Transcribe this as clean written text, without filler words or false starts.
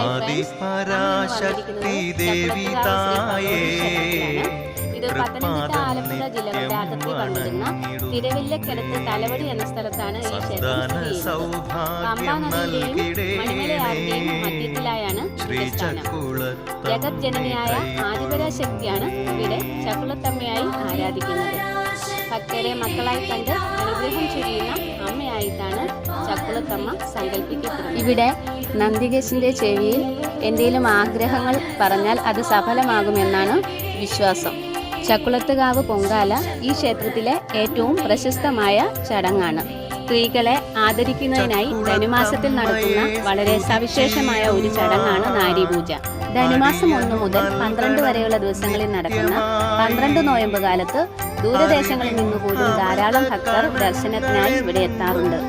ആദിപരാശക്തി ദേവി തായേ ഇത് പത്തനംതിട്ട ആലപ്പുഴ ജില്ലകളുടെ അതിർത്തി പങ്കിടുന്ന തിരുവല്ലക്കടുത്ത് തലവടി എന്ന സ്ഥലത്താണ് ഈ ക്ഷേത്രം സ്ഥിതി ചെയ്യുന്നത്. പമ്പാ നദിയുടെയും മണിമലയാറിന്റെയും മധ്യത്തിലായാണ് സ്ഥാനം. ജഗത് ജനനിയായ ആദിപരാശക്തിയാണ് ഇവിടെ ചക്കുളത്തമ്മയായി ആരാധിക്കുന്നത്. ഭക്തരെ മക്കളായി കണ്ട് അനുഗ്രഹം ചൊരിയുന്ന അമ്മയായിട്ടാണ് ചക്കുളത്തമ്മ സങ്കല്പിക്കപ്പെടുന്നത്. ഇവിടെ നന്ദികേശന്റെ ചെവിയിൽ എന്തെങ്കിലും ആഗ്രഹങ്ങൾ പറഞ്ഞാൽ അത് സഫലമാകുമെന്നാണ് വിശ്വാസം. ചക്കുളത്തുകാവ് പൊങ്കാല ഈ ക്ഷേത്രത്തിലെ ഏറ്റവും പ്രശസ്തമായ ചടങ്ങാണ്. സ്ത്രീകളെ ആദരിക്കുന്നതിനായി ധനുമാസത്തിൽ നടത്തുന്ന വളരെ സവിശേഷമായ ഒരു ചടങ്ങാണ് നാരീപൂജ. ധനുമാസം 1 മുതൽ 12 വരെയുള്ള ദിവസങ്ങളിൽ നടക്കുന്ന 12 നോയമ്പ് കാലത്ത് ദൂരദേശങ്ങളിൽ നിന്നുപോലും ധാരാളം ഭക്തർ ദർശനത്തിനായി ഇവിടെ എത്താറുണ്ട്.